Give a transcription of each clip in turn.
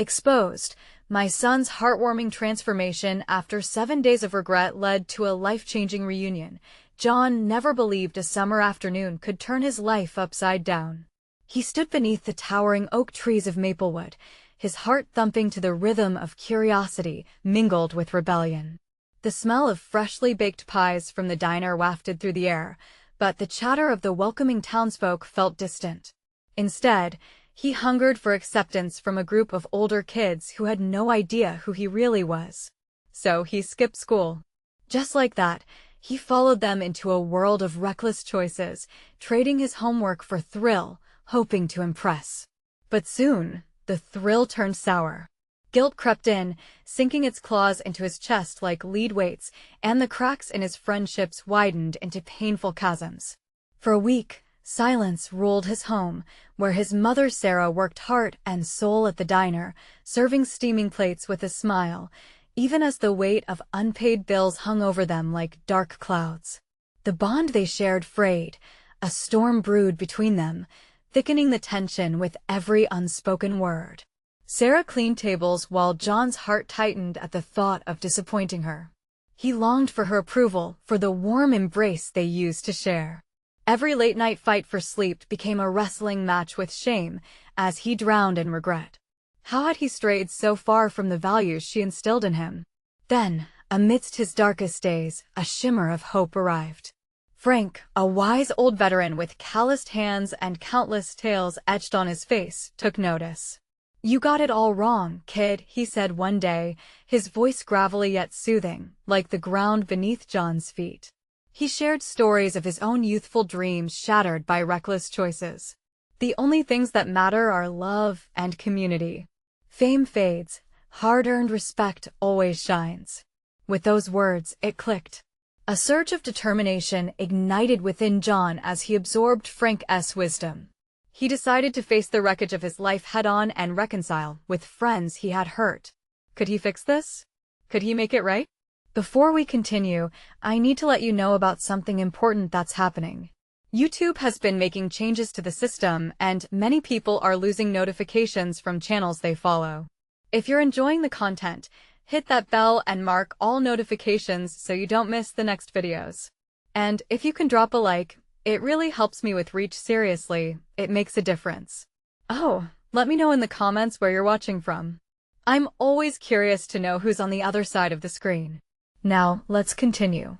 Exposed, my son's heartwarming transformation after 7 days of regret led to a life-changing reunion. John never believed a summer afternoon could turn his life upside down. He stood beneath the towering oak trees of Maplewood, his heart thumping to the rhythm of curiosity mingled with rebellion. The smell of freshly baked pies from the diner wafted through the air, but the chatter of the welcoming townsfolk felt distant. Instead, he hungered for acceptance from a group of older kids who had no idea who he really was. So he skipped school. Just like that, he followed them into a world of reckless choices, trading his homework for thrill, hoping to impress. But soon, the thrill turned sour. Guilt crept in, sinking its claws into his chest like lead weights, and the cracks in his friendships widened into painful chasms. For a week, silence ruled his home, where his mother Sarah worked heart and soul at the diner, serving steaming plates with a smile, even as the weight of unpaid bills hung over them like dark clouds. The bond they shared frayed, a storm brewed between them, thickening the tension with every unspoken word. Sarah cleaned tables while John's heart tightened at the thought of disappointing her. He longed for her approval, for the warm embrace they used to share. Every late-night fight for sleep became a wrestling match with shame, as he drowned in regret. How had he strayed so far from the values she instilled in him? Then, amidst his darkest days, a shimmer of hope arrived. Frank, a wise old veteran with calloused hands and countless tales etched on his face, took notice. "You got it all wrong, kid," he said one day, his voice gravelly yet soothing, like the ground beneath John's feet. He shared stories of his own youthful dreams shattered by reckless choices. The only things that matter are love and community. Fame fades, hard-earned respect always shines. With those words, it clicked. A surge of determination ignited within John as he absorbed Frank's wisdom. He decided to face the wreckage of his life head-on and reconcile with friends he had hurt. Could he fix this? Could he make it right? Before we continue, I need to let you know about something important that's happening. YouTube has been making changes to the system, and many people are losing notifications from channels they follow. If you're enjoying the content, hit that bell and mark all notifications so you don't miss the next videos. And if you can drop a like, it really helps me with reach. Seriously, it makes a difference. Oh, let me know in the comments where you're watching from. I'm always curious to know who's on the other side of the screen. Now, let's continue.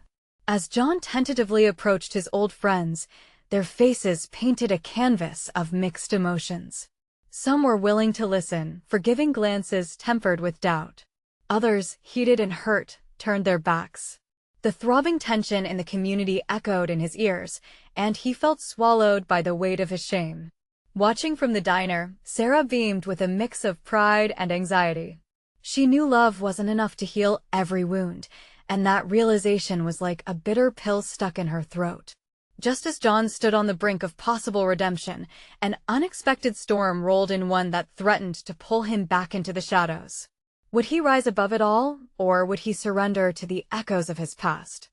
As John tentatively approached his old friends, their faces painted a canvas of mixed emotions. Some were willing to listen, forgiving glances tempered with doubt. Others, heated and hurt, turned their backs. The throbbing tension in the community echoed in his ears, and he felt swallowed by the weight of his shame. Watching from the diner, Sarah beamed with a mix of pride and anxiety. She knew love wasn't enough to heal every wound, and that realization was like a bitter pill stuck in her throat. Just as John stood on the brink of possible redemption, an unexpected storm rolled in, one that threatened to pull him back into the shadows. Would he rise above it all, or would he surrender to the echoes of his past?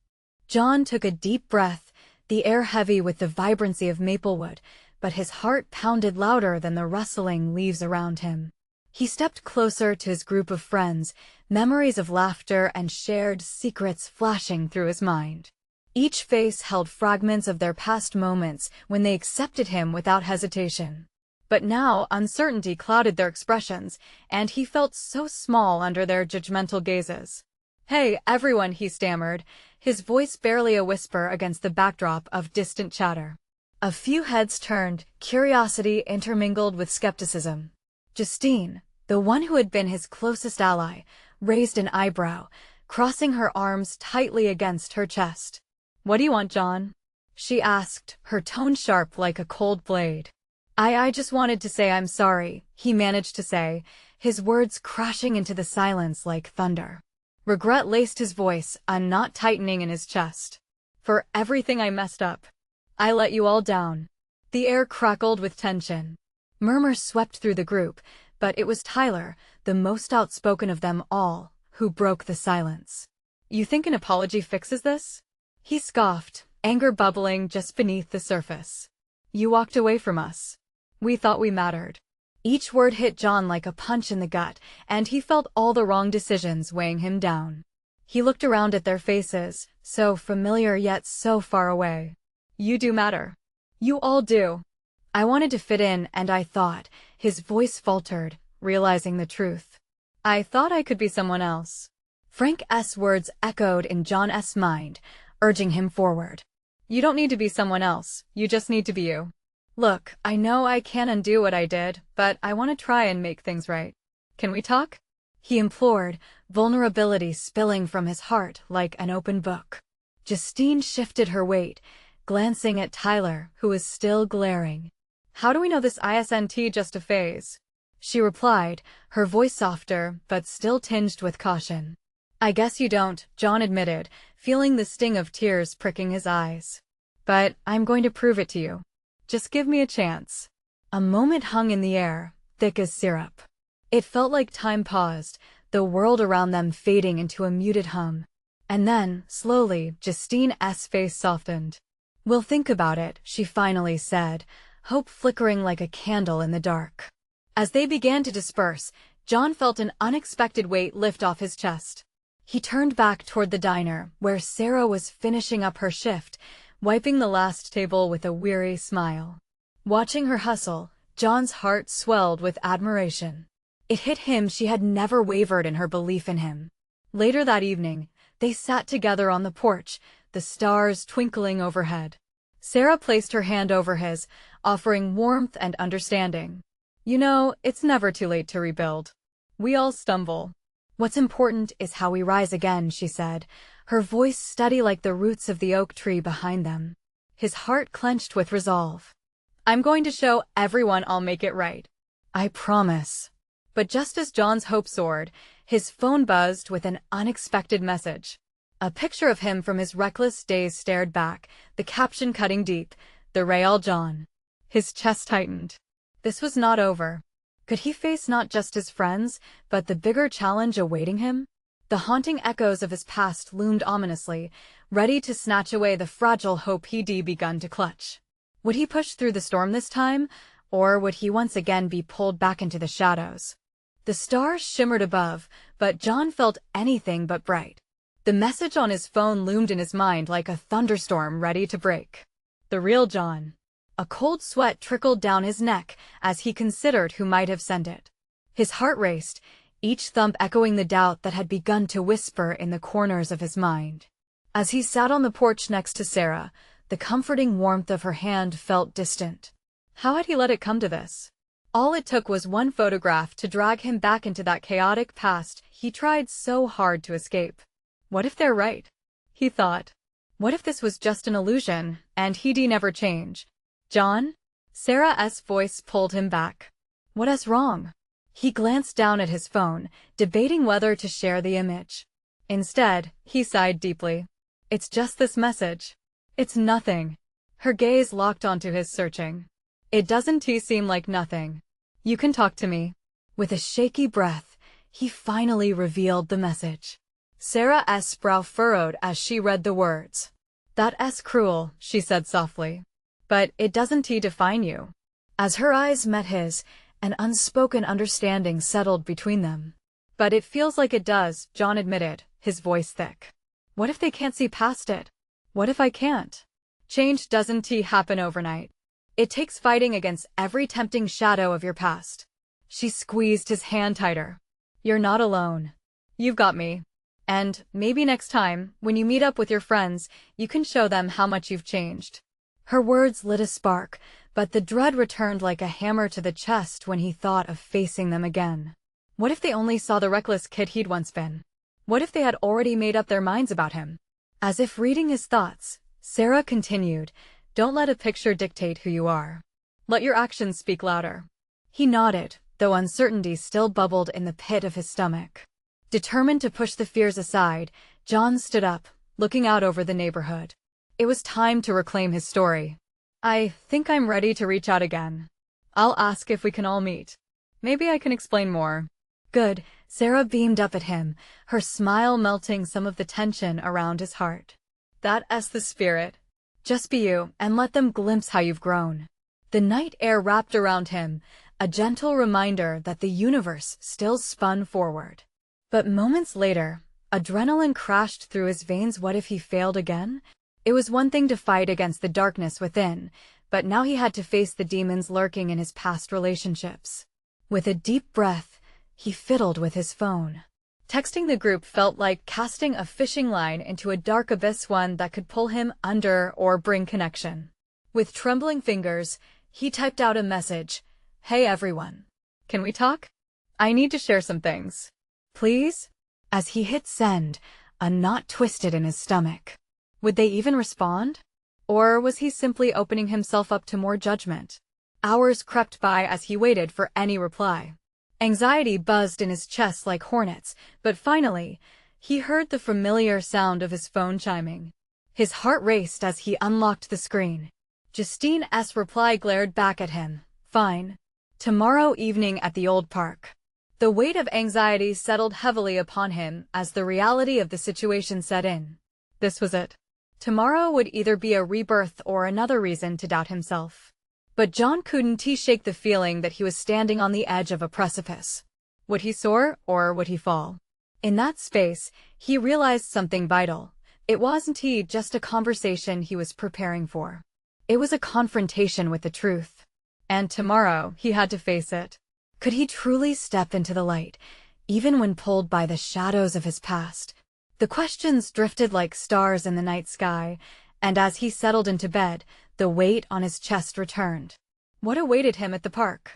John took a deep breath, the air heavy with the vibrancy of Maplewood, but his heart pounded louder than the rustling leaves around him. He stepped closer to his group of friends, memories of laughter and shared secrets flashing through his mind. Each face held fragments of their past moments when they accepted him without hesitation. But now uncertainty clouded their expressions, and he felt so small under their judgmental gazes. "Hey, everyone," he stammered, his voice barely a whisper against the backdrop of distant chatter. A few heads turned, curiosity intermingled with skepticism. Justine, the one who had been his closest ally, raised an eyebrow, crossing her arms tightly against her chest. "What do you want, John?" she asked, her tone sharp like a cold blade. I just wanted to say I'm sorry," he managed to say, his words crashing into the silence like thunder. Regret laced his voice, a knot tightening in his chest. "For everything I messed up. I let you all down." The air crackled with tension. Murmurs swept through the group, but it was Tyler, the most outspoken of them all, who broke the silence. "You think an apology fixes this?" he scoffed, anger bubbling just beneath the surface. "You walked away from us. We thought we mattered." Each word hit John like a punch in the gut, and he felt all the wrong decisions weighing him down. He looked around at their faces, so familiar yet so far away. You do matter. You all do. I wanted to fit in, and I thought, his voice faltered, realizing the truth. I thought I could be someone else. Frank's words echoed in John's mind, urging him forward. You don't need to be someone else, you just need to be you. Look, I know I can't undo what I did, but I want to try and make things right. Can we talk? He implored, vulnerability spilling from his heart like an open book. Justine shifted her weight, glancing at Tyler, who was still glaring. How do we know this isn't just a phase? She replied, her voice softer, but still tinged with caution. I guess you don't, John admitted, feeling the sting of tears pricking his eyes. But I'm going to prove it to you. Just give me a chance. A moment hung in the air, thick as syrup. It felt like time paused, the world around them fading into a muted hum. And then, slowly, Justine's face softened. We'll think about it, she finally said, hope flickering like a candle in the dark. As they began to disperse, John felt an unexpected weight lift off his chest. He turned back toward the diner, where Sarah was finishing up her shift, wiping the last table with a weary smile. Watching her hustle, John's heart swelled with admiration. It hit him she had never wavered in her belief in him. Later that evening, they sat together on the porch, the stars twinkling overhead. Sarah placed her hand over his, offering warmth and understanding. You know, it's never too late to rebuild. We all stumble. What's important is how we rise again, she said, her voice steady like the roots of the oak tree behind them. His heart clenched with resolve. I'm going to show everyone I'll make it right. I promise. But just as John's hope soared, his phone buzzed with an unexpected message. A picture of him from his reckless days stared back, the caption cutting deep, the real John. His chest tightened. This was not over. Could he face not just his friends, but the bigger challenge awaiting him? The haunting echoes of his past loomed ominously, ready to snatch away the fragile hope he'd begun to clutch. Would he push through the storm this time, or would he once again be pulled back into the shadows? The stars shimmered above, but John felt anything but bright. The message on his phone loomed in his mind like a thunderstorm ready to break. The real John. A cold sweat trickled down his neck as he considered who might have sent it. His heart raced, each thump echoing the doubt that had begun to whisper in the corners of his mind. As he sat on the porch next to Sarah, the comforting warmth of her hand felt distant. How had he let it come to this? All it took was one photograph to drag him back into that chaotic past he tried so hard to escape. What if they're right? He thought. What if this was just an illusion, and he'd never change? John? Sarah's voice pulled him back. What's wrong? He glanced down at his phone, debating whether to share the image. Instead, he sighed deeply. It's just this message. It's nothing. Her gaze locked onto his, searching. It doesn't seem like nothing. You can talk to me. With a shaky breath, he finally revealed the message. Sarah's brow furrowed as she read the words. That's cruel, she said softly. But it doesn't define you. As her eyes met his, an unspoken understanding settled between them. But it feels like it does, John admitted, his voice thick. What if they can't see past it? What if I can't? Change doesn't happen overnight. It takes fighting against every tempting shadow of your past. She squeezed his hand tighter. You're not alone. You've got me. And maybe next time, when you meet up with your friends, you can show them how much you've changed. Her words lit a spark, but the dread returned like a hammer to the chest when he thought of facing them again. What if they only saw the reckless kid he'd once been? What if they had already made up their minds about him? As if reading his thoughts, Sarah continued, Don't let a picture dictate who you are. Let your actions speak louder. He nodded, though uncertainty still bubbled in the pit of his stomach. Determined to push the fears aside, John stood up, looking out over the neighborhood. It was time to reclaim his story. I think I'm ready to reach out again. I'll ask if we can all meet. Maybe I can explain more. Good, Sarah beamed up at him, her smile melting some of the tension around his heart. That's the spirit. Just be you, and let them glimpse how you've grown. The night air wrapped around him, a gentle reminder that the universe still spun forward. But moments later, adrenaline crashed through his veins. What if he failed again? It was one thing to fight against the darkness within, but now he had to face the demons lurking in his past relationships. With a deep breath, he fiddled with his phone. Texting the group felt like casting a fishing line into a dark abyss, one that could pull him under or bring connection. With trembling fingers, he typed out a message. "Hey everyone. Can we talk? I need to share some things. Please?" As he hit send, a knot twisted in his stomach. Would they even respond? Or was he simply opening himself up to more judgment? Hours crept by as he waited for any reply. Anxiety buzzed in his chest like hornets, but finally, he heard the familiar sound of his phone chiming. His heart raced as he unlocked the screen. Justine's reply glared back at him. "Fine. Tomorrow evening at the old park." The weight of anxiety settled heavily upon him as the reality of the situation set in. This was it. Tomorrow would either be a rebirth or another reason to doubt himself. But John couldn't shake the feeling that he was standing on the edge of a precipice. Would he soar, or would he fall? In that space, he realized something vital. It wasn't just a conversation he was preparing for. It was a confrontation with the truth. And tomorrow, he had to face it. Could he truly step into the light, even when pulled by the shadows of his past? The questions drifted like stars in the night sky, and as he settled into bed, the weight on his chest returned. What awaited him at the park?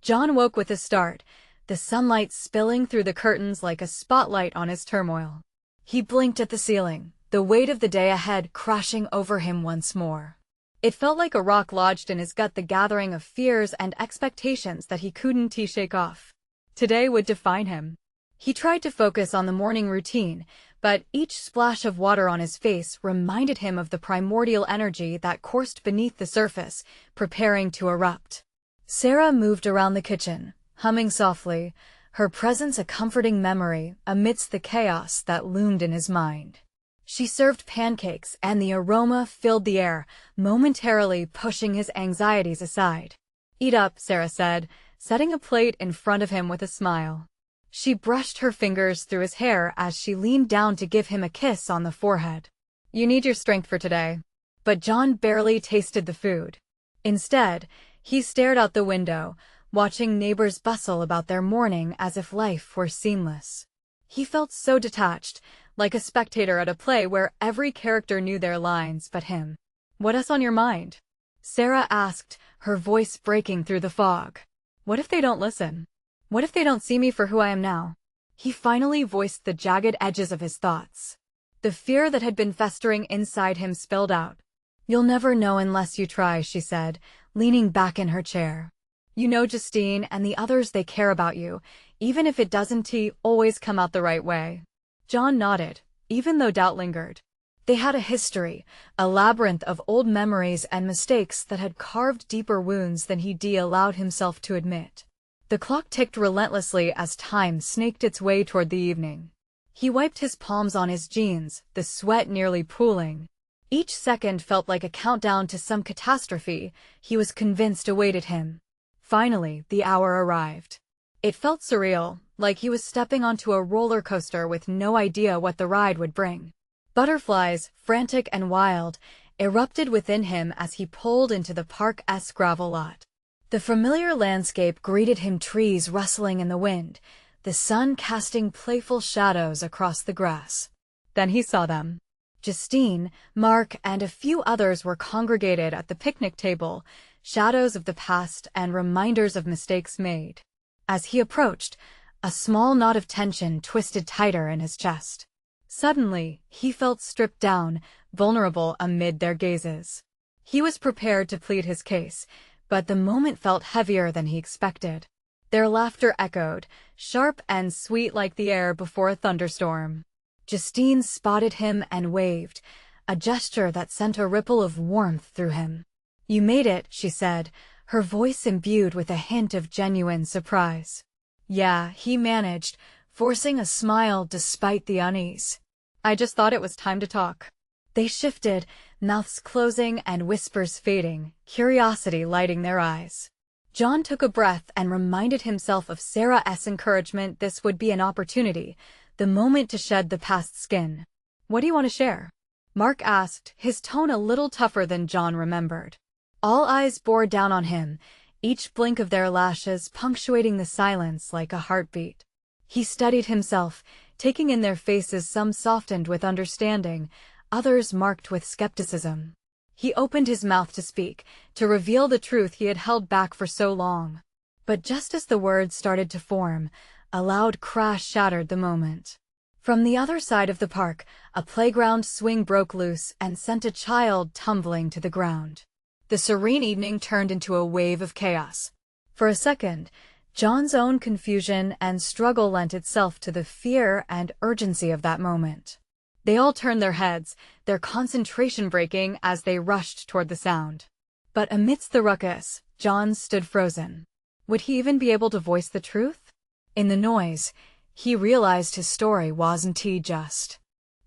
John woke with a start, the sunlight spilling through the curtains like a spotlight on his turmoil. He blinked at the ceiling, the weight of the day ahead crashing over him once more. It felt like a rock lodged in his gut, the gathering of fears and expectations that he couldn't shake off. Today would define him. He tried to focus on the morning routine, but each splash of water on his face reminded him of the primordial energy that coursed beneath the surface, preparing to erupt. Sarah moved around the kitchen, humming softly, her presence a comforting memory amidst the chaos that loomed in his mind. She served pancakes, and the aroma filled the air, momentarily pushing his anxieties aside. "Eat up," Sarah said, setting a plate in front of him with a smile. She brushed her fingers through his hair as she leaned down to give him a kiss on the forehead. "You need your strength for today." But John barely tasted the food. Instead, he stared out the window, watching neighbors bustle about their morning as if life were seamless. He felt so detached, like a spectator at a play where every character knew their lines but him. "What's on your mind?" Sarah asked, her voice breaking through the fog. "What if they don't listen? What if they don't see me for who I am now?" He finally voiced the jagged edges of his thoughts. The fear that had been festering inside him spilled out. "You'll never know unless you try," she said, leaning back in her chair. "You know Justine and the others, they care about you, even if it doesn't always come out the right way." John nodded, even though doubt lingered. They had a history, a labyrinth of old memories and mistakes that had carved deeper wounds than he allowed himself to admit. The clock ticked relentlessly as time snaked its way toward the evening. He wiped his palms on his jeans, the sweat nearly pooling. Each second felt like a countdown to some catastrophe he was convinced awaited him. Finally, the hour arrived. It felt surreal, like he was stepping onto a roller coaster with no idea what the ride would bring. Butterflies, frantic and wild, erupted within him as he pulled into the park's gravel lot. The familiar landscape greeted him, trees rustling in the wind, the sun casting playful shadows across the grass. Then he saw them. Justine, Mark, and a few others were congregated at the picnic table, shadows of the past and reminders of mistakes made. As he approached, a small knot of tension twisted tighter in his chest. Suddenly, he felt stripped down, vulnerable amid their gazes. He was prepared to plead his case, but the moment felt heavier than he expected. Their laughter echoed, sharp and sweet like the air before a thunderstorm. Justine spotted him and waved, a gesture that sent a ripple of warmth through him. "You made it," she said, her voice imbued with a hint of genuine surprise. "Yeah," he managed, forcing a smile despite the unease. "I just thought it was time to talk." They shifted, mouths closing and whispers fading, curiosity lighting their eyes. John took a breath and reminded himself of Sarah's encouragement. This would be an opportunity, the moment to shed the past skin. "What do you want to share?" Mark asked, his tone a little tougher than John remembered. All eyes bore down on him, each blink of their lashes punctuating the silence like a heartbeat. He steadied himself, taking in their faces, some softened with understanding, others marked with skepticism. He opened his mouth to speak, to reveal the truth he had held back for so long. But just as the words started to form, a loud crash shattered the moment. From the other side of the park, a playground swing broke loose and sent a child tumbling to the ground. The serene evening turned into a wave of chaos. For a second, John's own confusion and struggle lent itself to the fear and urgency of that moment. They all turned their heads, their concentration breaking as they rushed toward the sound. But amidst the ruckus, John stood frozen. Would he even be able to voice the truth? In the noise, he realized his story wasn't just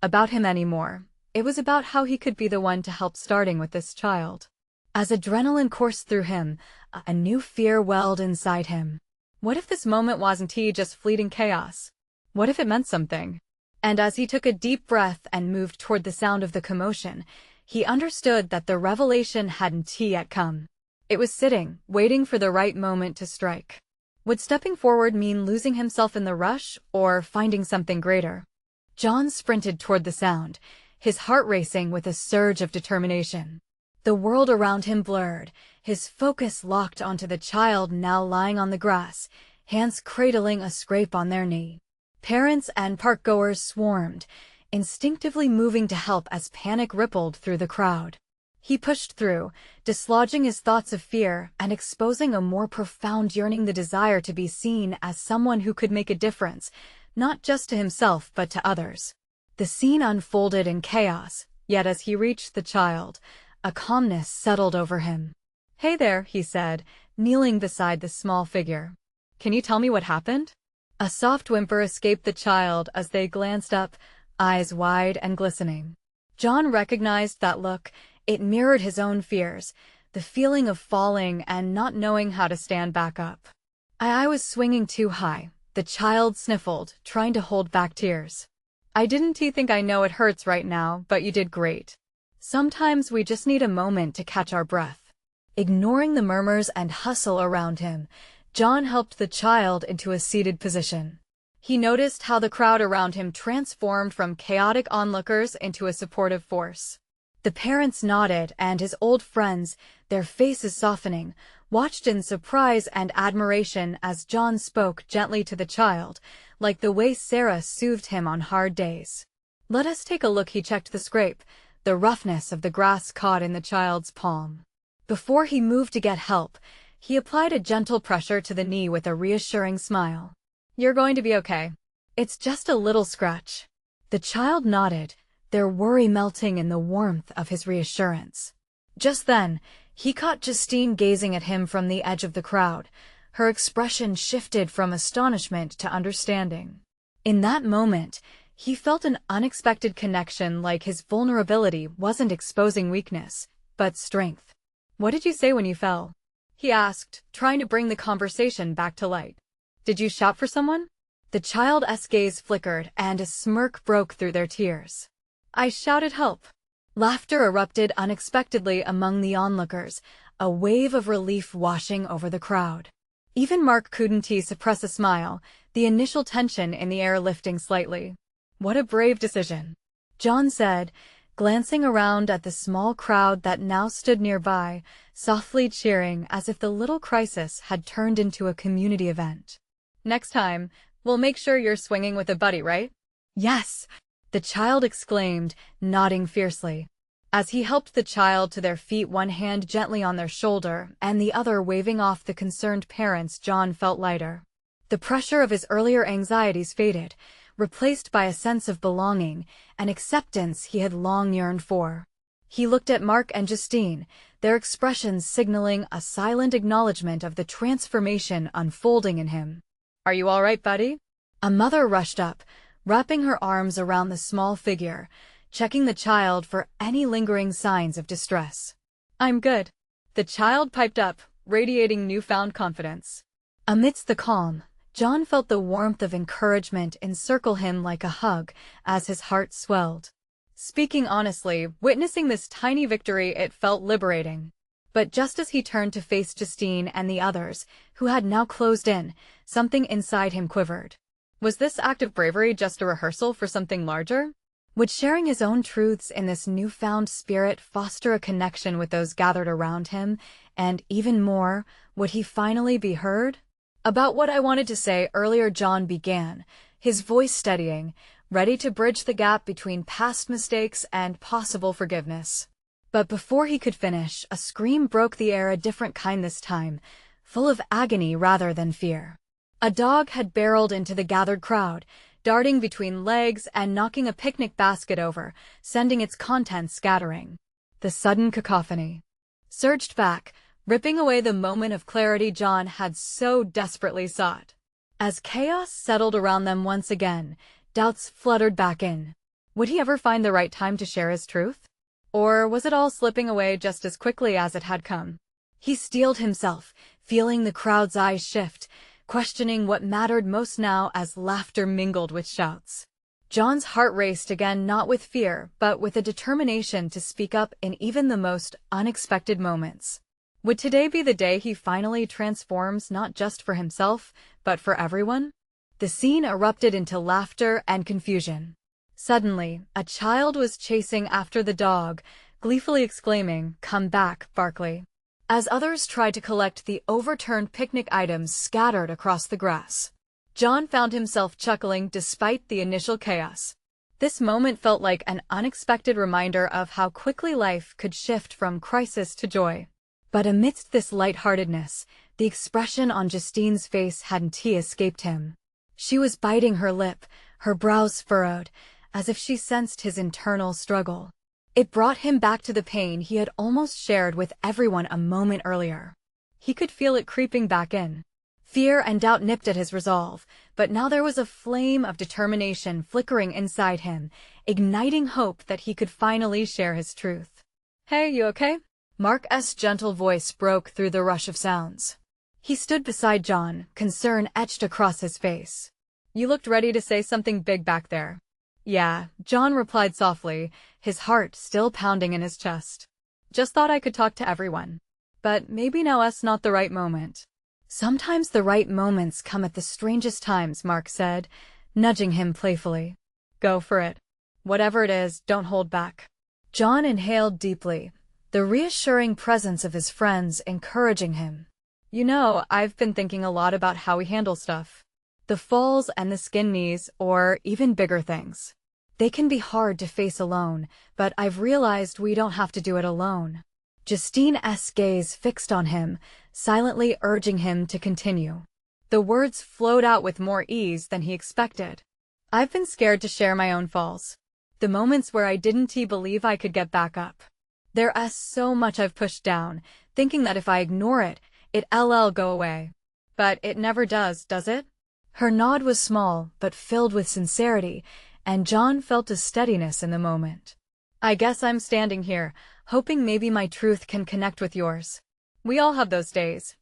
about him anymore. It was about how he could be the one to help, starting with this child. As adrenaline coursed through him, a new fear welled inside him. What if this moment wasn't just fleeting chaos? What if it meant something? And as he took a deep breath and moved toward the sound of the commotion, he understood that the revelation hadn't yet come. It was sitting, waiting for the right moment to strike. Would stepping forward mean losing himself in the rush, or finding something greater? John sprinted toward the sound, his heart racing with a surge of determination. The world around him blurred, his focus locked onto the child now lying on the grass, hands cradling a scrape on their knee. Parents and parkgoers swarmed, instinctively moving to help as panic rippled through the crowd. He pushed through, dislodging his thoughts of fear and exposing a more profound yearning, the desire to be seen as someone who could make a difference, not just to himself but to others. The scene unfolded in chaos, yet as he reached the child, a calmness settled over him. "Hey there," he said, kneeling beside the small figure. "Can you tell me what happened?" A soft whimper escaped the child as they glanced up, eyes wide and glistening. John recognized that look. It mirrored his own fears, the feeling of falling and not knowing how to stand back up. I was swinging too high," the child sniffled, trying to hold back tears. "I didn't think I know it hurts right now, but you did great. Sometimes we just need a moment to catch our breath." Ignoring the murmurs and hustle around him, John helped the child into a seated position. He noticed how the crowd around him transformed from chaotic onlookers into a supportive force. The parents nodded, and his old friends, their faces softening, watched in surprise and admiration as John spoke gently to the child, like the way Sarah soothed him on hard days. "Let us take a look." He checked the scrape, the roughness of the grass caught in the child's palm. Before he moved to get help, he applied a gentle pressure to the knee with a reassuring smile. "You're going to be okay. It's just a little scratch." The child nodded, their worry melting in the warmth of his reassurance. Just then, he caught Justine gazing at him from the edge of the crowd. Her expression shifted from astonishment to understanding. In that moment, he felt an unexpected connection, like his vulnerability wasn't exposing weakness, but strength. "What did you say when you fell?" he asked, trying to bring the conversation back to light. "Did you shout for someone?" The child's gaze flickered, and a smirk broke through their tears. "I shouted help." Laughter erupted unexpectedly among the onlookers, a wave of relief washing over the crowd. Even Mark couldn't suppress a smile, the initial tension in the air lifting slightly. "What a brave decision," John said, glancing around at the small crowd that now stood nearby, softly cheering as if the little crisis had turned into a community event. "Next time, we'll make sure you're swinging with a buddy, right?" "Yes," the child exclaimed, nodding fiercely. As he helped the child to their feet, one hand gently on their shoulder and the other waving off the concerned parents, John felt lighter. The pressure of his earlier anxieties faded, replaced by a sense of belonging, an acceptance he had long yearned for. He looked at Mark and Justine, their expressions signaling a silent acknowledgement of the transformation unfolding in him. "Are you all right, buddy?" A mother rushed up, wrapping her arms around the small figure, checking the child for any lingering signs of distress. "I'm good," the child piped up, radiating newfound confidence. Amidst the calm, John felt the warmth of encouragement encircle him like a hug as his heart swelled. Speaking honestly, witnessing this tiny victory, it felt liberating. But just as he turned to face Justine and the others, who had now closed in, something inside him quivered. Was this act of bravery just a rehearsal for something larger? Would sharing his own truths in this newfound spirit foster a connection with those gathered around him? And even more, would he finally be heard? About what I wanted to say earlier, John began, his voice steadying, ready to bridge the gap between past mistakes and possible forgiveness. But before he could finish, a scream broke the air, a different kind this time, full of agony rather than fear. A dog had barreled into the gathered crowd, darting between legs and knocking a picnic basket over, sending its contents scattering. The sudden cacophony surged back, ripping away the moment of clarity John had so desperately sought. As chaos settled around them once again, doubts fluttered back in. Would he ever find the right time to share his truth? Or was it all slipping away just as quickly as it had come? He steeled himself, feeling the crowd's eyes shift, questioning what mattered most now as laughter mingled with shouts. John's heart raced again, not with fear, but with a determination to speak up in even the most unexpected moments. Would today be the day he finally transforms, not just for himself, but for everyone? The scene erupted into laughter and confusion. Suddenly, a child was chasing after the dog, gleefully exclaiming, "Come back, Barkley," as others tried to collect the overturned picnic items scattered across the grass. John found himself chuckling despite the initial chaos. This moment felt like an unexpected reminder of how quickly life could shift from crisis to joy. But amidst this lightheartedness, the expression on Justine's face hadn't escaped him. She was biting her lip, her brows furrowed, as if she sensed his internal struggle. It brought him back to the pain he had almost shared with everyone a moment earlier. He could feel it creeping back in. Fear and doubt nipped at his resolve, but now there was a flame of determination flickering inside him, igniting hope that he could finally share his truth. "Hey, you okay?" Mark's gentle voice broke through the rush of sounds. He stood beside John, concern etched across his face. "You looked ready to say something big back there." "Yeah," John replied softly, his heart still pounding in his chest. "Just thought I could talk to everyone. But maybe now's not the right moment." "Sometimes the right moments come at the strangest times," Mark said, nudging him playfully. "Go for it. Whatever it is, don't hold back." John inhaled deeply, the reassuring presence of his friends encouraging him. "You know, I've been thinking a lot about how we handle stuff. The falls and the skin knees, or even bigger things. They can be hard to face alone, but I've realized we don't have to do it alone." Justine's gaze fixed on him, silently urging him to continue. The words flowed out with more ease than he expected. "I've been scared to share my own falls. The moments where I didn't believe I could get back up. There's so much I've pushed down, thinking that if I ignore it, it'll go away. But it never does it?" Her nod was small, but filled with sincerity, and John felt a steadiness in the moment. "I guess I'm standing here, hoping maybe my truth can connect with yours. We all have those days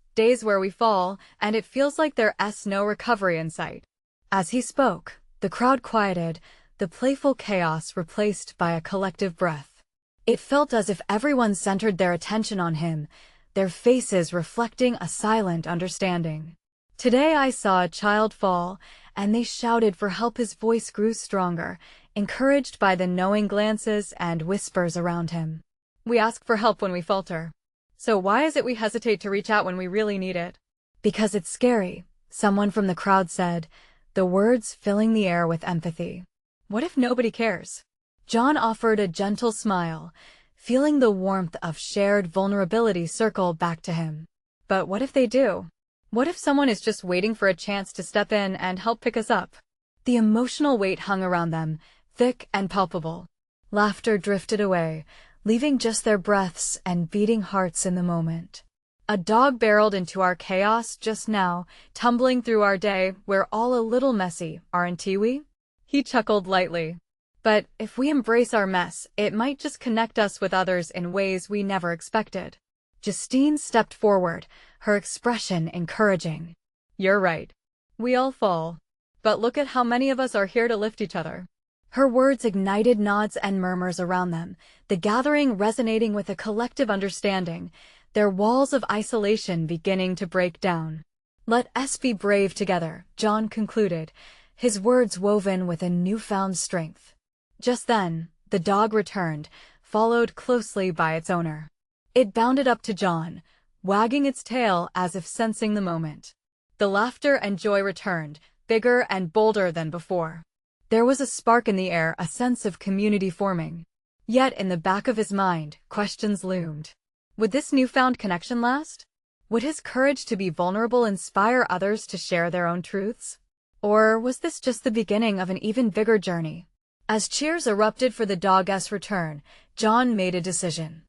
where we fall, and it feels like there's no recovery in sight." As he spoke, the crowd quieted, the playful chaos replaced by a collective breath. It felt as if everyone centered their attention on him, their faces reflecting a silent understanding. "Today I saw a child fall, and they shouted for help." His voice grew stronger, encouraged by the knowing glances and whispers around him. "We ask for help when we falter. So why is it we hesitate to reach out when we really need it?" "Because it's scary," someone from the crowd said, the words filling the air with empathy. "What if nobody cares?" John offered a gentle smile, feeling the warmth of shared vulnerability circle back to him. "But what if they do? What if someone is just waiting for a chance to step in and help pick us up?" The emotional weight hung around them, thick and palpable. Laughter drifted away, leaving just their breaths and beating hearts in the moment. "A dog barreled into our chaos just now, tumbling through our day. We're all a little messy, aren't we?" He chuckled lightly. "But if we embrace our mess, it might just connect us with others in ways we never expected." Justine stepped forward, her expression encouraging. You're right. We all fall. But look at how many of us are here to lift each other. Her words ignited nods and murmurs around them, the gathering resonating with a collective understanding, their walls of isolation beginning to break down. Let us be brave together, John concluded, his words woven with a newfound strength. Just then, the dog returned, followed closely by its owner. It bounded up to John, wagging its tail as if sensing the moment. The laughter and joy returned, bigger and bolder than before. There was a spark in the air, a sense of community forming. Yet in the back of his mind, questions loomed. Would this newfound connection last? Would his courage to be vulnerable inspire others to share their own truths? Or was this just the beginning of an even bigger journey? As cheers erupted for the dog's return, John made a decision.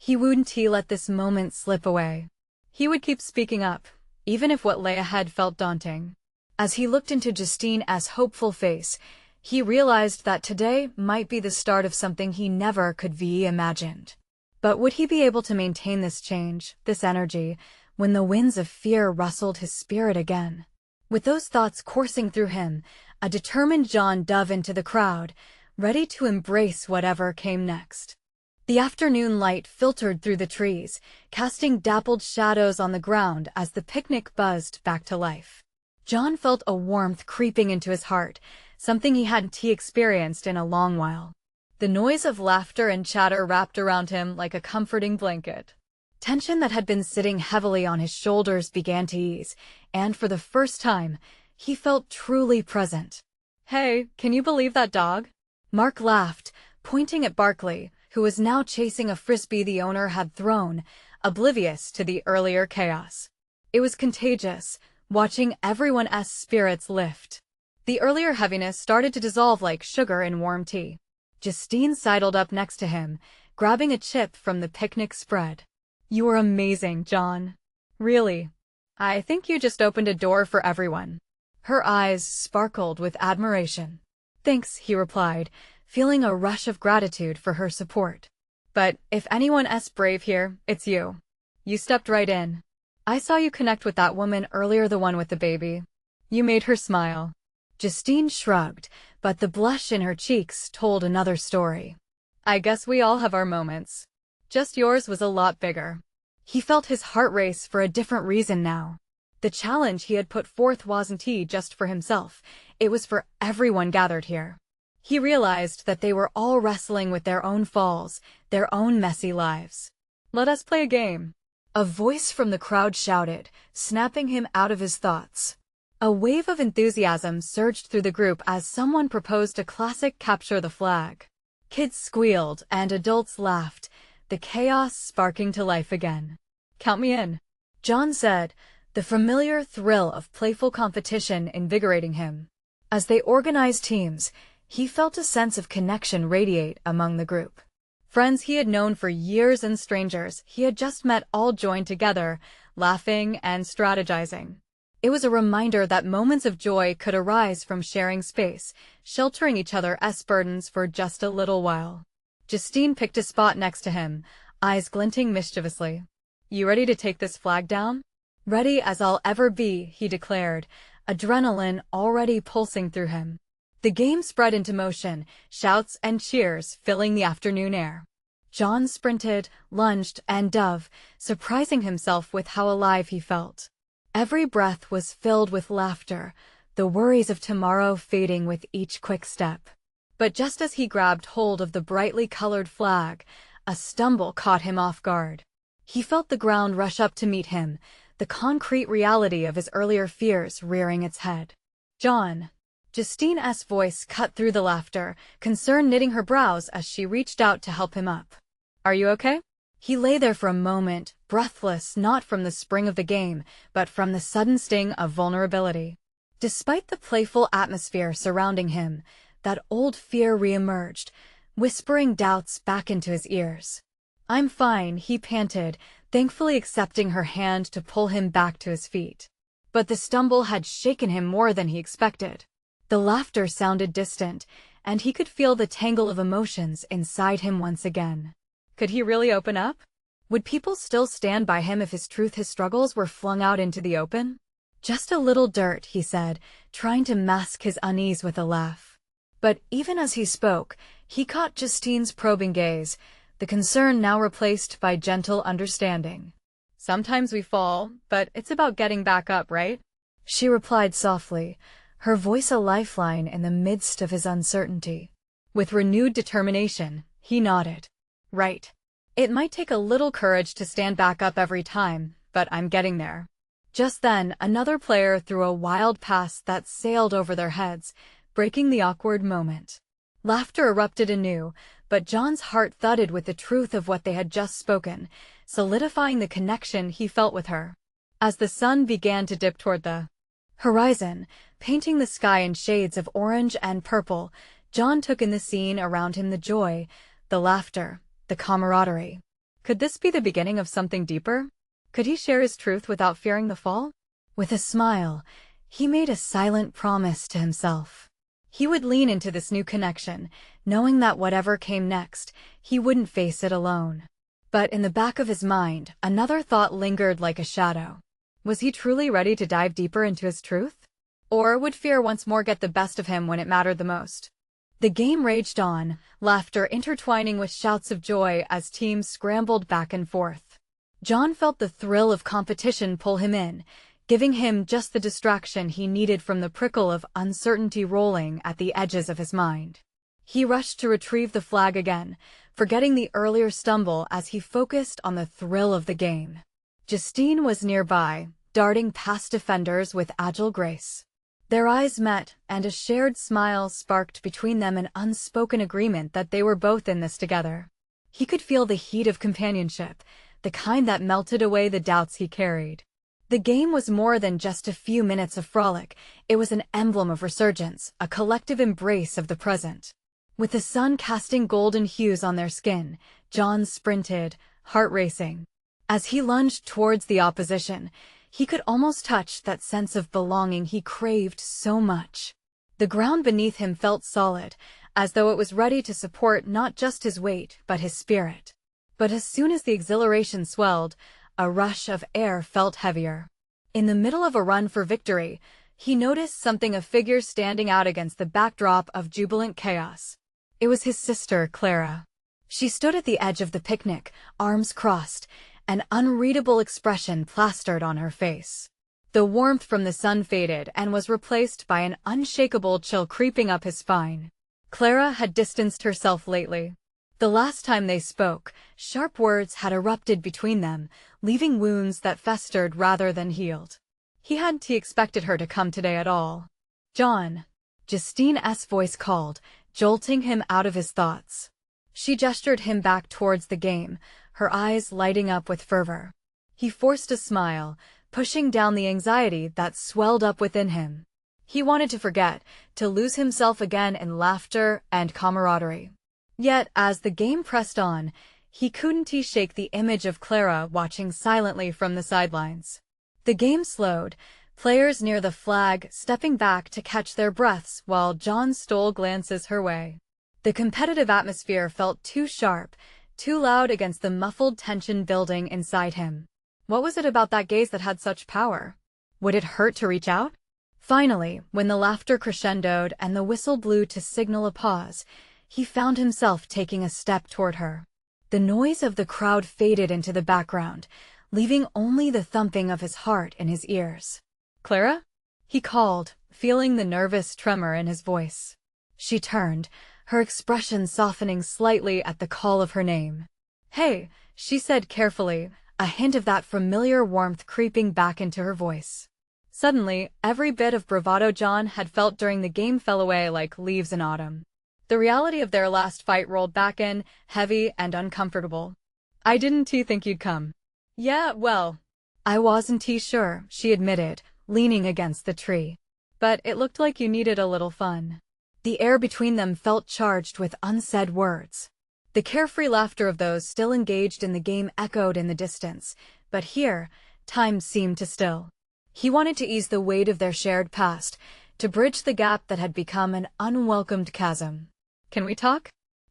He wouldn't let this moment slip away. He would keep speaking up, even if what lay ahead felt daunting. As he looked into Justine's hopeful face, he realized that today might be the start of something he never could have imagined. But would he be able to maintain this change, this energy, when the winds of fear rustled his spirit again? With those thoughts coursing through him, a determined John dove into the crowd, ready to embrace whatever came next. The afternoon light filtered through the trees, casting dappled shadows on the ground as the picnic buzzed back to life. John felt a warmth creeping into his heart, something he hadn't experienced in a long while. The noise of laughter and chatter wrapped around him like a comforting blanket. Tension that had been sitting heavily on his shoulders began to ease, and for the first time, he felt truly present. Hey, can you believe that dog? Mark laughed, pointing at Barkley, who was now chasing a frisbee the owner had thrown, oblivious to the earlier chaos. It was contagious, watching everyone's spirits lift. The earlier heaviness started to dissolve like sugar in warm tea. Justine sidled up next to him, grabbing a chip from the picnic spread. You were amazing, John. Really. I think you just opened a door for everyone. Her eyes sparkled with admiration. Thanks, he replied, feeling a rush of gratitude for her support. But if anyone's brave here, it's you. You stepped right in. I saw you connect with that woman earlier, the one with the baby. You made her smile. Justine shrugged, but the blush in her cheeks told another story. I guess we all have our moments. Just yours was a lot bigger. He felt his heart race for a different reason now. The challenge he had put forth wasn't just for himself, it was for everyone gathered here. He realized that they were all wrestling with their own falls, their own messy lives. Let us play a game. A voice from the crowd shouted, snapping him out of his thoughts. A wave of enthusiasm surged through the group as someone proposed a classic capture the flag. Kids squealed and adults laughed, the chaos sparking to life again. Count me in, John said, the familiar thrill of playful competition invigorating him. As they organized teams, he felt a sense of connection radiate among the group. Friends he had known for years and strangers he had just met all joined together, laughing and strategizing. It was a reminder that moments of joy could arise from sharing space, sheltering each other's burdens for just a little while. Justine picked a spot next to him, eyes glinting mischievously. You ready to take this flag down? Ready as I'll ever be, he declared, adrenaline already pulsing through him. The game spread into motion, shouts and cheers filling the afternoon air. John sprinted, lunged, and dove, surprising himself with how alive he felt. Every breath was filled with laughter, the worries of tomorrow fading with each quick step. But just as he grabbed hold of the brightly colored flag, a stumble caught him off guard. He felt the ground rush up to meet him, the concrete reality of his earlier fears rearing its head. John. Justine's voice cut through the laughter, concern knitting her brows as she reached out to help him up. Are you okay? He lay there for a moment, breathless not from the spring of the game, but from the sudden sting of vulnerability. Despite the playful atmosphere surrounding him, that old fear reemerged, whispering doubts back into his ears. I'm fine, he panted, thankfully accepting her hand to pull him back to his feet. But the stumble had shaken him more than he expected. The laughter sounded distant, and he could feel the tangle of emotions inside him once again. Could he really open up? Would people still stand by him if his struggles were flung out into the open? Just a little dirt, he said, trying to mask his unease with a laugh. But even as he spoke, he caught Justine's probing gaze, the concern now replaced by gentle understanding. Sometimes we fall, but it's about getting back up, right? She replied softly, her voice a lifeline in the midst of his uncertainty. With renewed determination, he nodded. Right. It might take a little courage to stand back up every time, but I'm getting there. Just then, another player threw a wild pass that sailed over their heads, breaking the awkward moment. Laughter erupted anew, but John's heart thudded with the truth of what they had just spoken, solidifying the connection he felt with her. As the sun began to dip toward the horizon, painting the sky in shades of orange and purple, John took in the scene around him, the joy, the laughter, the camaraderie. Could this be the beginning of something deeper? Could he share his truth without fearing the fall? With a smile, he made a silent promise to himself. He would lean into this new connection, knowing that whatever came next, he wouldn't face it alone. But in the back of his mind, another thought lingered like a shadow. Was he truly ready to dive deeper into his truth? Or would fear once more get the best of him when it mattered the most? The game raged on, laughter intertwining with shouts of joy as teams scrambled back and forth. John felt the thrill of competition pull him in, giving him just the distraction he needed from the prickle of uncertainty rolling at the edges of his mind. He rushed to retrieve the flag again, forgetting the earlier stumble as he focused on the thrill of the game. Justine was nearby, darting past defenders with agile grace. Their eyes met, and a shared smile sparked between them, an unspoken agreement that they were both in this together. He could feel the heat of companionship, the kind that melted away the doubts he carried. The game was more than just a few minutes of frolic, it was an emblem of resurgence, a collective embrace of the present. With the sun casting golden hues on their skin, John sprinted, heart racing. As he lunged towards the opposition, he could almost touch that sense of belonging he craved so much. The ground beneath him felt solid, as though it was ready to support not just his weight but his spirit. But as soon as the exhilaration swelled, a rush of air felt heavier. In the middle of a run for victory, he noticed something, a figure standing out against the backdrop of jubilant chaos. It was his sister, Clara. She stood at the edge of the picnic, arms crossed, an unreadable expression plastered on her face. The warmth from the sun faded and was replaced by an unshakable chill creeping up his spine. Clara had distanced herself lately. The last time they spoke, sharp words had erupted between them, leaving wounds that festered rather than healed. He hadn't expected her to come today at all. John. Justine's voice called, jolting him out of his thoughts. She gestured him back towards the game, her eyes lighting up with fervor. He forced a smile, pushing down the anxiety that swelled up within him. He wanted to forget, to lose himself again in laughter and camaraderie. Yet, as the game pressed on, he couldn't shake the image of Clara watching silently from the sidelines. The game slowed, players near the flag stepping back to catch their breaths while John stole glances her way. The competitive atmosphere felt too sharp, too loud against the muffled tension building inside him. What was it about that gaze that had such power? Would it hurt to reach out? Finally, when the laughter crescendoed and the whistle blew to signal a pause, he found himself taking a step toward her. The noise of the crowd faded into the background, leaving only the thumping of his heart in his ears. "Clara?" he called, feeling the nervous tremor in his voice. She turned, her expression softening slightly at the call of her name. "Hey," she said carefully, a hint of that familiar warmth creeping back into her voice. Suddenly, every bit of bravado John had felt during the game fell away like leaves in autumn. The reality of their last fight rolled back in, heavy and uncomfortable. "I didn't think you'd come." "Yeah, well, I wasn't sure," she admitted, leaning against the tree. "But it looked like you needed a little fun." The air between them felt charged with unsaid words. The carefree laughter of those still engaged in the game echoed in the distance, but here, time seemed to still. He wanted to ease the weight of their shared past, to bridge the gap that had become an unwelcomed chasm. "Can we talk?"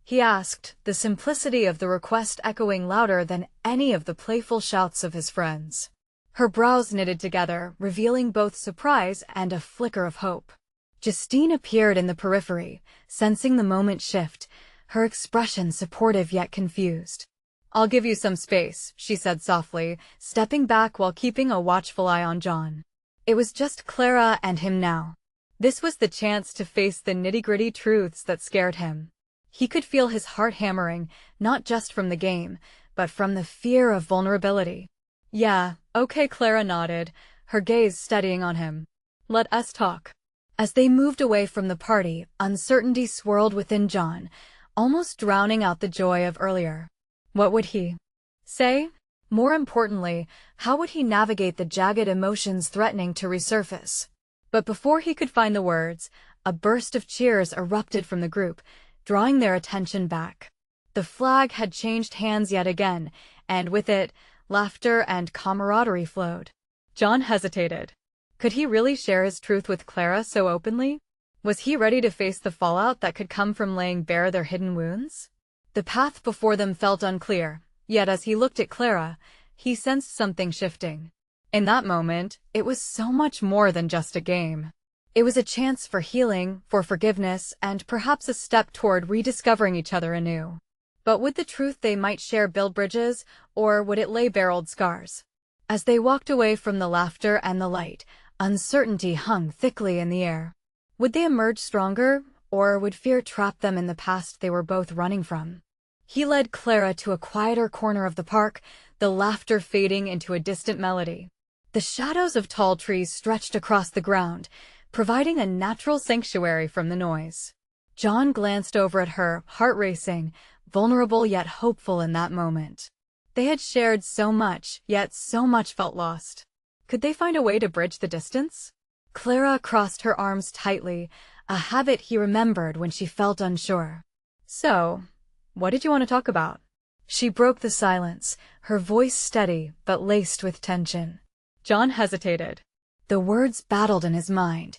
he asked, the simplicity of the request echoing louder than any of the playful shouts of his friends. Her brows knitted together, revealing both surprise and a flicker of hope. Justine appeared in the periphery, sensing the moment shift, her expression supportive yet confused. "I'll give you some space," she said softly, stepping back while keeping a watchful eye on John. It was just Clara and him now. This was the chance to face the nitty-gritty truths that scared him. He could feel his heart hammering, not just from the game, but from the fear of vulnerability. "Yeah, okay," Clara nodded, her gaze steadying on him. "Let us talk." As they moved away from the party, uncertainty swirled within John, almost drowning out the joy of earlier. What would he say? More importantly, how would he navigate the jagged emotions threatening to resurface? But before he could find the words, a burst of cheers erupted from the group, drawing their attention back. The flag had changed hands yet again, and with it, laughter and camaraderie flowed. John hesitated. Could he really share his truth with Clara so openly? Was he ready to face the fallout that could come from laying bare their hidden wounds? The path before them felt unclear, yet as he looked at Clara, he sensed something shifting. In that moment, it was so much more than just a game. It was a chance for healing, for forgiveness, and perhaps a step toward rediscovering each other anew. But would the truth they might share build bridges, or would it lay bare old scars? As they walked away from the laughter and the light, uncertainty hung thickly in the air. Would they emerge stronger, or would fear trap them in the past they were both running from? He led Clara to a quieter corner of the park, the laughter fading into a distant melody. The shadows of tall trees stretched across the ground, providing a natural sanctuary from the noise. John glanced over at her, heart racing, vulnerable yet hopeful in that moment. They had shared so much, yet so much felt lost. Could they find a way to bridge the distance? Clara crossed her arms tightly, a habit he remembered when she felt unsure. "So, what did you want to talk about?" She broke the silence, her voice steady but laced with tension. John hesitated. The words battled in his mind,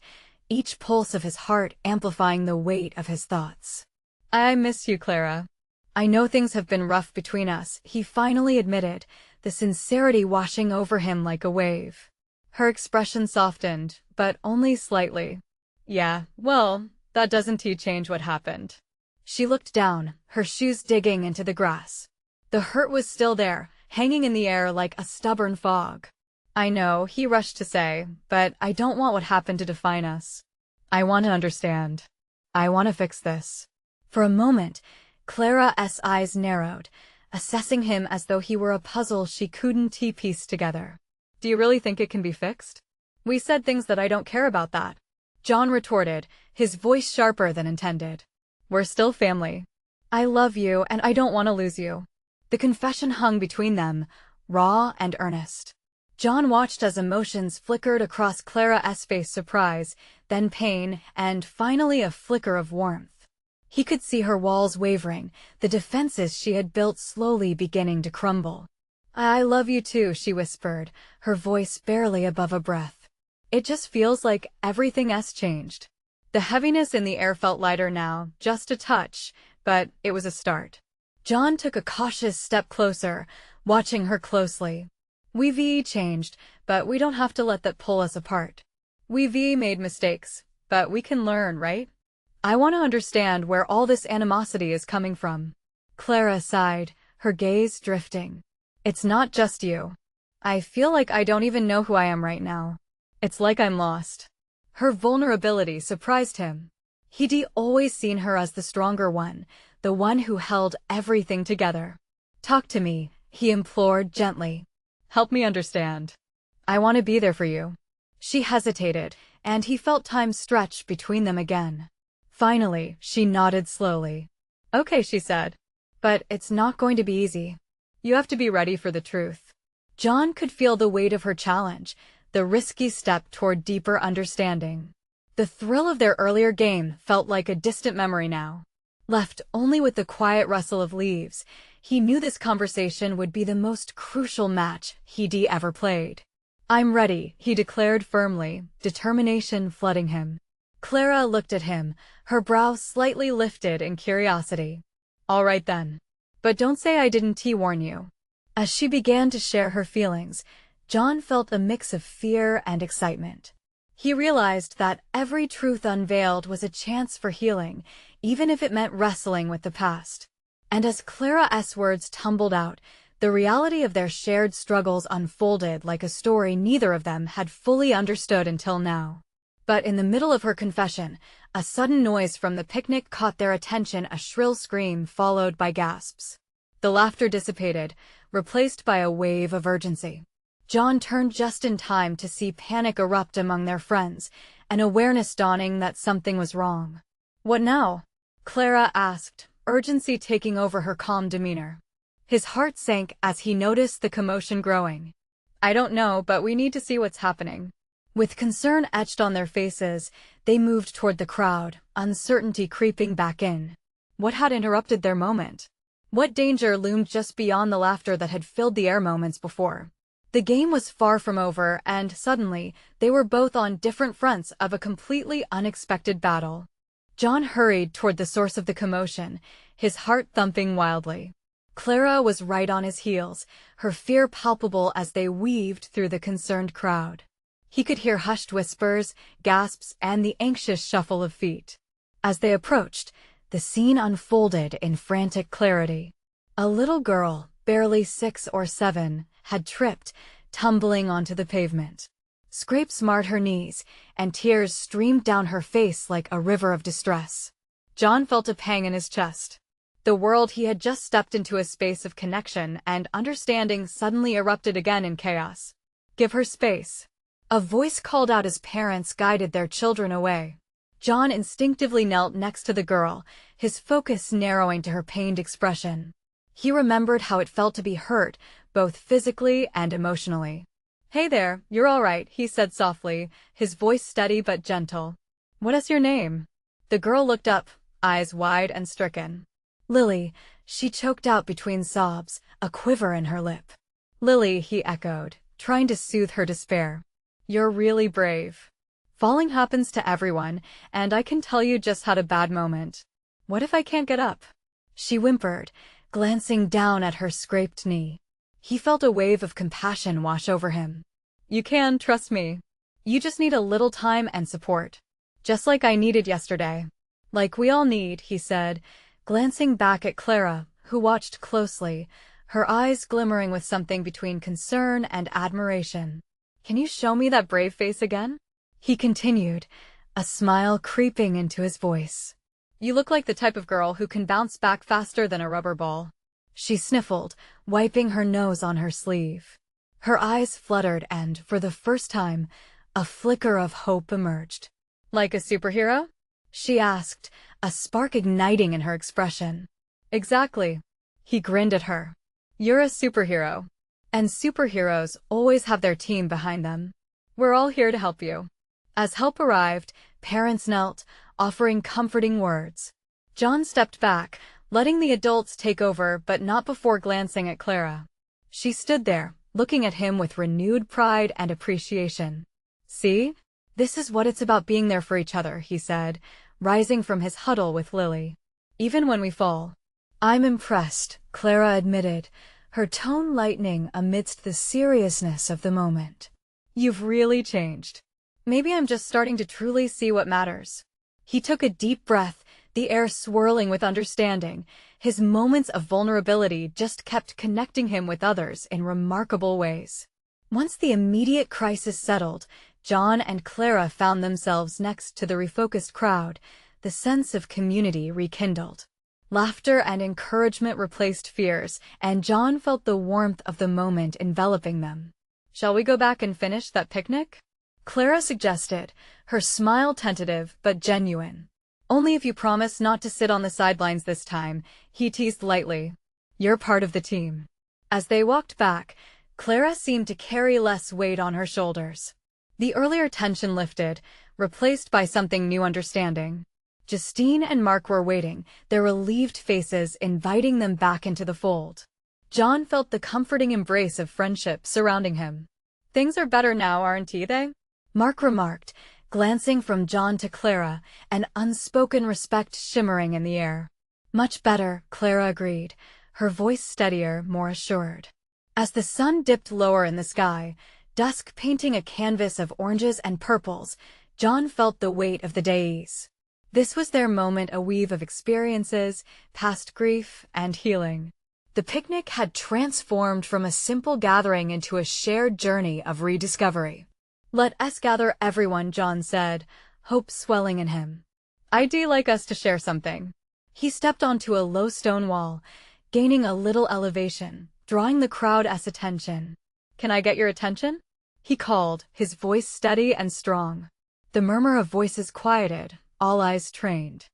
each pulse of his heart amplifying the weight of his thoughts. "I miss you, Clara. I know things have been rough between us," he finally admitted, the sincerity washing over him like a wave. Her expression softened, but only slightly. "Yeah, well, that doesn't change what happened." She looked down, her shoes digging into the grass. The hurt was still there, hanging in the air like a stubborn fog. "I know," he rushed to say, "but I don't want what happened to define us. I want to understand. I want to fix this." For a moment, Clara's eyes narrowed, assessing him as though he were a puzzle she couldn't piece together. "Do you really think it can be fixed? We said things that I don't care about that," John retorted, his voice sharper than intended. "We're still family. I love you and I don't want to lose you." The confession hung between them, raw and earnest. John watched as emotions flickered across Clara's face, surprise, then pain, and finally a flicker of warmth. He could see her walls wavering, the defenses she had built slowly beginning to crumble. "I love you too," she whispered, her voice barely above a breath. "It just feels like everything's changed." The heaviness in the air felt lighter now, just a touch, but it was a start. John took a cautious step closer, watching her closely. "We've changed, but we don't have to let that pull us apart. We've made mistakes, but we can learn, right? I want to understand where all this animosity is coming from." Clara sighed, her gaze drifting. "It's not just you. I feel like I don't even know who I am right now. It's like I'm lost." Her vulnerability surprised him. He'd always seen her as the stronger one, the one who held everything together. "Talk to me," he implored gently. "Help me understand. I want to be there for you." She hesitated, and he felt time stretch between them again. Finally, she nodded slowly. "Okay," she said. "But it's not going to be easy. You have to be ready for the truth." John could feel the weight of her challenge, the risky step toward deeper understanding. The thrill of their earlier game felt like a distant memory now. Left only with the quiet rustle of leaves, he knew this conversation would be the most crucial match he'd ever played. "I'm ready," he declared firmly, determination flooding him. Clara looked at him, her brow slightly lifted in curiosity. All right then. But don't say I didn't warn you. As she began to share her feelings, John felt a mix of fear and excitement. He realized that every truth unveiled was a chance for healing, even if it meant wrestling with the past. And as Clara's words tumbled out, the reality of their shared struggles unfolded like a story neither of them had fully understood until now. But in the middle of her confession, a sudden noise from the picnic caught their attention, a shrill scream followed by gasps. The laughter dissipated, replaced by a wave of urgency. John turned just in time to see panic erupt among their friends, an awareness dawning that something was wrong. "What now?" Clara asked, urgency taking over her calm demeanor. His heart sank as he noticed the commotion growing. "I don't know, but we need to see what's happening." With concern etched on their faces, they moved toward the crowd, uncertainty creeping back in. What had interrupted their moment? What danger loomed just beyond the laughter that had filled the air moments before? The game was far from over, and suddenly, they were both on different fronts of a completely unexpected battle. John hurried toward the source of the commotion, his heart thumping wildly. Clara was right on his heels, her fear palpable as they weaved through the concerned crowd. He could hear hushed whispers, gasps, and the anxious shuffle of feet. As they approached, the scene unfolded in frantic clarity. A little girl, barely 6 or 7, had tripped, tumbling onto the pavement. Scrapes marred her knees, and tears streamed down her face like a river of distress. John felt a pang in his chest. The world he had just stepped into, a space of connection and understanding, suddenly erupted again in chaos. "Give her space." A voice called out as parents guided their children away. John instinctively knelt next to the girl, his focus narrowing to her pained expression. He remembered how it felt to be hurt, both physically and emotionally. "Hey there, you're all right," he said softly, his voice steady but gentle. "What is your name?" The girl looked up, eyes wide and stricken. "Lily," she choked out between sobs, a quiver in her lip. "Lily," he echoed, trying to soothe her despair. "You're really brave. Falling happens to everyone, and I can tell you just had a bad moment. What if I can't get up?" She whimpered, glancing down at her scraped knee. He felt a wave of compassion wash over him. "You can, trust me. You just need a little time and support. Just like I needed yesterday. Like we all need," he said, glancing back at Clara, who watched closely, her eyes glimmering with something between concern and admiration. "Can you show me that brave face again?" he continued, a smile creeping into his voice. "You look like the type of girl who can bounce back faster than a rubber ball." She sniffled, wiping her nose on her sleeve. Her eyes fluttered and, for the first time, a flicker of hope emerged. "Like a superhero?" she asked, a spark igniting in her expression. "Exactly." He grinned at her. "You're a superhero. And superheroes always have their team behind them. We're all here to help you." As help arrived, parents knelt, offering comforting words. John stepped back, letting the adults take over, but not before glancing at Clara. She stood there, looking at him with renewed pride and appreciation. "See? This is what it's about, being there for each other," he said, rising from his huddle with Lily. "Even when we fall." "I'm impressed," Clara admitted, her tone lightening amidst the seriousness of the moment. "You've really changed. Maybe I'm just starting to truly see what matters." He took a deep breath, the air swirling with understanding. His moments of vulnerability just kept connecting him with others in remarkable ways. Once the immediate crisis settled, John and Clara found themselves next to the refocused crowd, the sense of community rekindled. Laughter and encouragement replaced fears, and John felt the warmth of the moment enveloping them. "Shall we go back and finish that picnic?" Clara suggested, her smile tentative but genuine. "Only if you promise not to sit on the sidelines this time," he teased lightly. "You're part of the team." As they walked back, Clara seemed to carry less weight on her shoulders. The earlier tension lifted, replaced by something new: understanding. Justine and Mark were waiting, their relieved faces inviting them back into the fold. John felt the comforting embrace of friendship surrounding him. "Things are better now, aren't they?" Mark remarked, glancing from John to Clara, an unspoken respect shimmering in the air. Much better, Clara agreed, her voice steadier, more assured. As the sun dipped lower in the sky, dusk painting a canvas of oranges and purples, John felt the weight of the days. This was their moment, a weave of experiences, past grief, and healing. The picnic had transformed from a simple gathering into a shared journey of rediscovery. "Let us gather everyone," John said, hope swelling in him. "I'd like us to share something." He stepped onto a low stone wall, gaining a little elevation, drawing the crowd's attention. "Can I get your attention?" he called, his voice steady and strong. The murmur of voices quieted, all eyes trained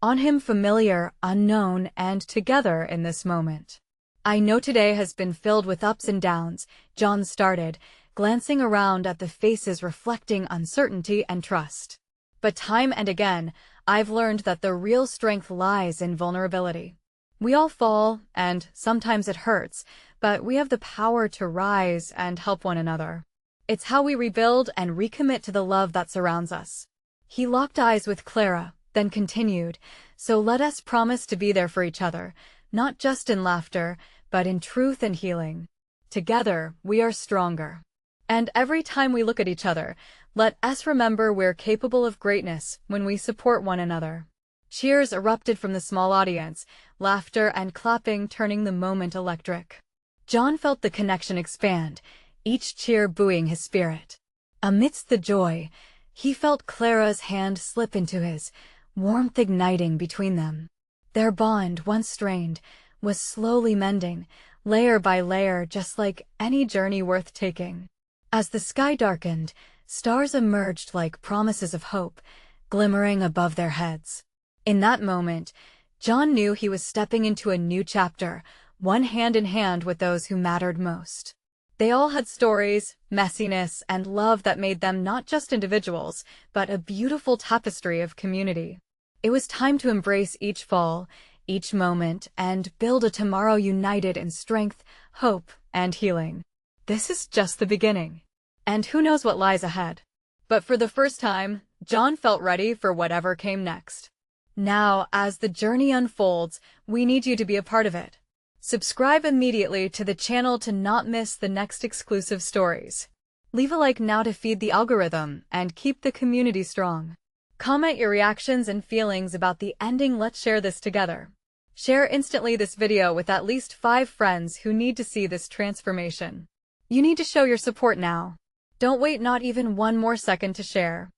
on him, familiar, unknown, and together in this moment. "I know today has been filled with ups and downs," John started, glancing around at the faces reflecting uncertainty and trust. "But time and again, I've learned that the real strength lies in vulnerability. We all fall, and sometimes it hurts, but we have the power to rise and help one another. It's how we rebuild and recommit to the love that surrounds us." He locked eyes with Clara, then continued, "So let us promise to be there for each other, not just in laughter, but in truth and healing. Together, we are stronger. And every time we look at each other, let us remember we're capable of greatness when we support one another." Cheers erupted from the small audience, laughter and clapping turning the moment electric. John felt the connection expand, each cheer buoying his spirit. Amidst the joy, he felt Clara's hand slip into his, warmth igniting between them. Their bond, once strained, was slowly mending, layer by layer, just like any journey worth taking. As the sky darkened, stars emerged like promises of hope, glimmering above their heads. In that moment, John knew he was stepping into a new chapter, one hand in hand with those who mattered most. They all had stories, messiness, and love that made them not just individuals, but a beautiful tapestry of community. It was time to embrace each fall, each moment, and build a tomorrow united in strength, hope, and healing. This is just the beginning. And who knows what lies ahead. But for the first time, John felt ready for whatever came next. Now, as the journey unfolds, we need you to be a part of it. Subscribe immediately to the channel to not miss the next exclusive stories. Leave a like now to feed the algorithm and keep the community strong. Comment your reactions and feelings about the ending. Let's share this together. Share instantly this video with at least 5 friends who need to see this transformation. You need to show your support now. Don't wait not even one more second to share.